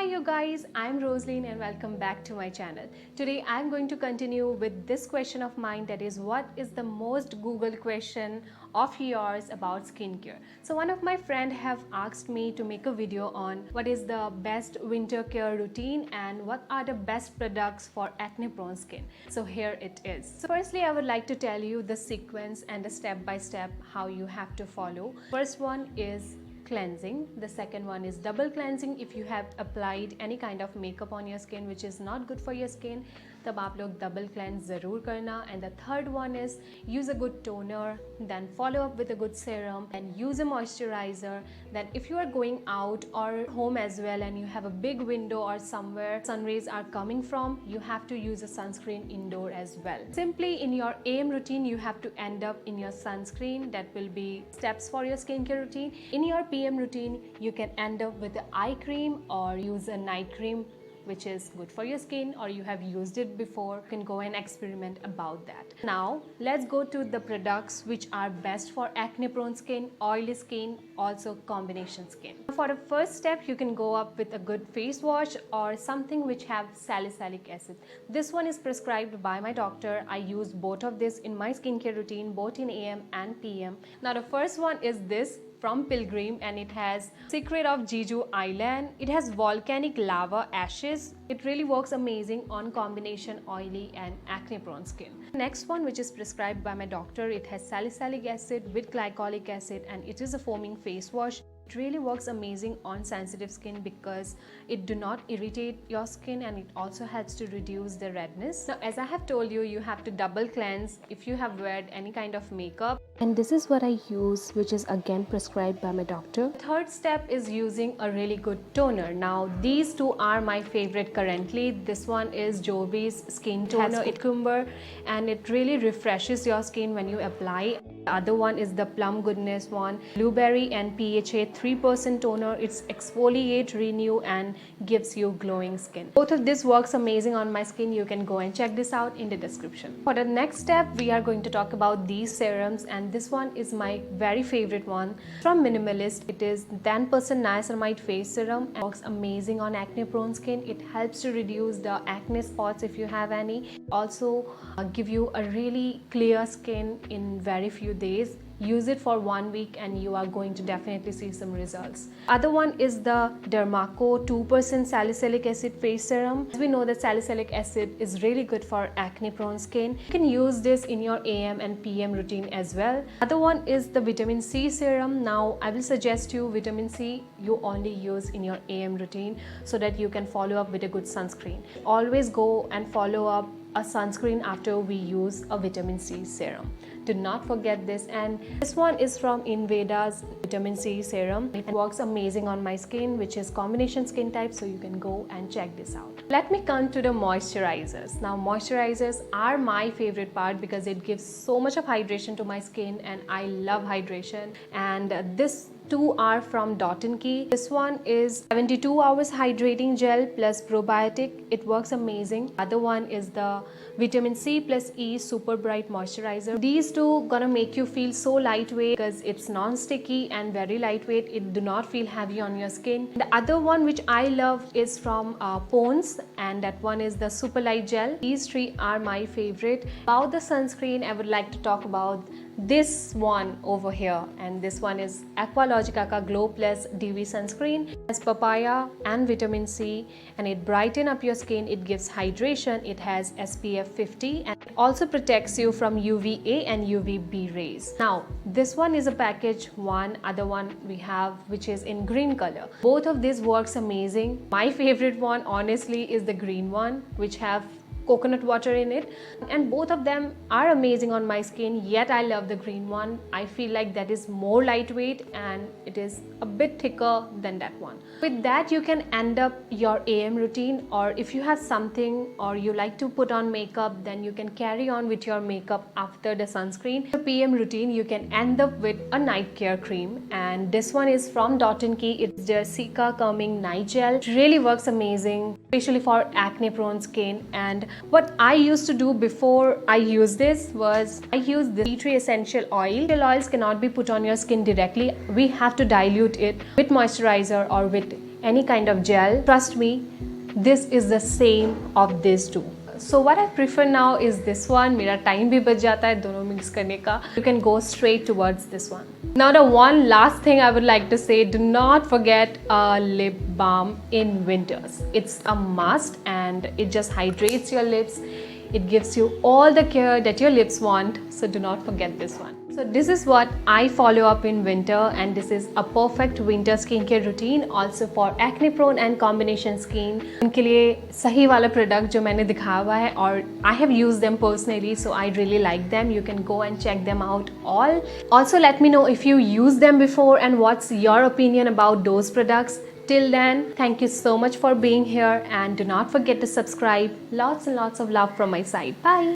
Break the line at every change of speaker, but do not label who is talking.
you guys, I'm Rosaline and welcome back to my channel. Today I'm going to continue with this question of mine, that is, what is the most Googled question of yours about skincare? So one of my friends have asked me to make a video on what is the best winter care routine and what are the best products for acne prone skin. So here it is. So firstly, I would like to tell you the sequence and the step by step how you have to follow. First one is cleansing. The second one is double cleansing. If you have applied any kind of makeup on your skin which is not good for your skin, तब आप लोग double cleanse ज़रूर करना. And the third one is use a good toner, then follow up with a good serum, and use a moisturizer. Then if you are going out or home as well and you have a big window or somewhere sun rays are coming from, you have to use a sunscreen indoor as well. Simply in your AM routine you have to end up in your sunscreen. That will be steps for your skincare routine. In your PM routine you can end up with the eye cream or use a night cream which is good for your skin, or you have used it before. You can go and experiment about that. Now let's go to the products which are best for acne prone skin, oily skin, also combination skin. For the first step, you can go up with a good face wash or something which have salicylic acid. This one is prescribed by my doctor. I use both of this in my skincare routine, both in AM and PM. Now the first one is this from Pilgrim, and it has Secret of Jeju Island. It has volcanic lava ashes. It really works amazing on combination oily and acne prone skin. Next one, which is prescribed by my doctor, it has salicylic acid with glycolic acid and it is a foaming face wash. It really works amazing on sensitive skin because it do not irritate your skin and it also helps to reduce the redness. Now, as I have told you, you have to double cleanse if you have wear any kind of makeup. And this is what I use, which is again prescribed by my doctor. Third step is using a really good toner. Now, these two are my favorite currently. This one is Jovi's Skin Toner Cucumber, and it really refreshes your skin when you apply. The other one is the Plum Goodness one, Blueberry and PHA 3% toner. It's exfoliate, renew and gives you glowing skin. Both of this works amazing on my skin. You can go and check this out in the description. For the next step, we are going to talk about these serums, and this one is my very favorite one from Minimalist. It is 10% niacinamide face serum and works amazing on acne prone skin. It helps to reduce the acne spots if you have any. Also give you a really clear skin in very few days. Use it for 1 week and you are going to definitely see some results. Other one is the Dermaco 2% salicylic acid face serum. As we know that salicylic acid is really good for acne prone skin. You can use this in your AM and PM routine as well. Other one is the vitamin C serum. Now I will suggest you vitamin C you only use in your AM routine so that you can follow up with a good sunscreen. Always go and follow up a sunscreen after we use a vitamin C serum. Do not forget this. And this one is from Inveda's vitamin C serum. It works amazing on my skin, which is combination skin type, so you can go and check this out. Let me come to the moisturizers. Now moisturizers are my favorite part because it gives so much of hydration to my skin and I love hydration. And this two are from Dot & Key. This one is 72 hours hydrating gel plus probiotic. It works amazing. Other one is the vitamin C plus E super bright moisturizer. These two gonna make you feel so lightweight because it's non-sticky and very lightweight. It do not feel heavy on your skin. The other one which I love is from Pond's, and that one is the super light gel. These three are my favorite. About the sunscreen, I would like to talk about this one over here, and this one is Aqualogica Glow Plus DV sunscreen. It has papaya and vitamin C and it brightens up your skin. It gives hydration. It has SPF 50 and it also protects you from UVA and UVB rays. Now this one is a package one. Other one we have which is in green color. Both of these works amazing. My favorite one honestly is the green one, which have coconut water in it, and both of them are amazing on my skin, yet I love the green one. I feel like that is more lightweight and it is a bit thicker than that one. With that you can end up your AM routine, or if you have something or you like to put on makeup, then you can carry on with your makeup after the sunscreen. The PM routine you can end up with a night care cream, and this one is from Dot & Key. It's their Cica Calming Night Gel. It really works amazing, especially for acne prone skin. And what I used to do before I use this was I use the tea tree essential oil. Essential oils cannot be put on your skin directly. We have to dilute it with moisturizer or with any kind of gel, trust me, this is the same of these two. So what I prefer now is this one. मेरा time भी बच जाता है दोनों mix करने का. You can go straight towards this one. Now the one last thing I would like to say, do not forget a lip balm in winters. It's a must and it just hydrates your lips. It gives you all the care that your lips want, so do not forget this one. So this is what I follow up in winter, and this is a perfect winter skincare routine also for acne prone and combination skin. उनके लिए सही वाला product जो मैंने दिखाया हुआ है, और I have used them personally, so I really like them. You can go and check them out all. Also let me know if you used them before and what's your opinion about those products. Till then, thank you so much for being here, and do not forget to subscribe. Lots and lots of love from my side. Bye.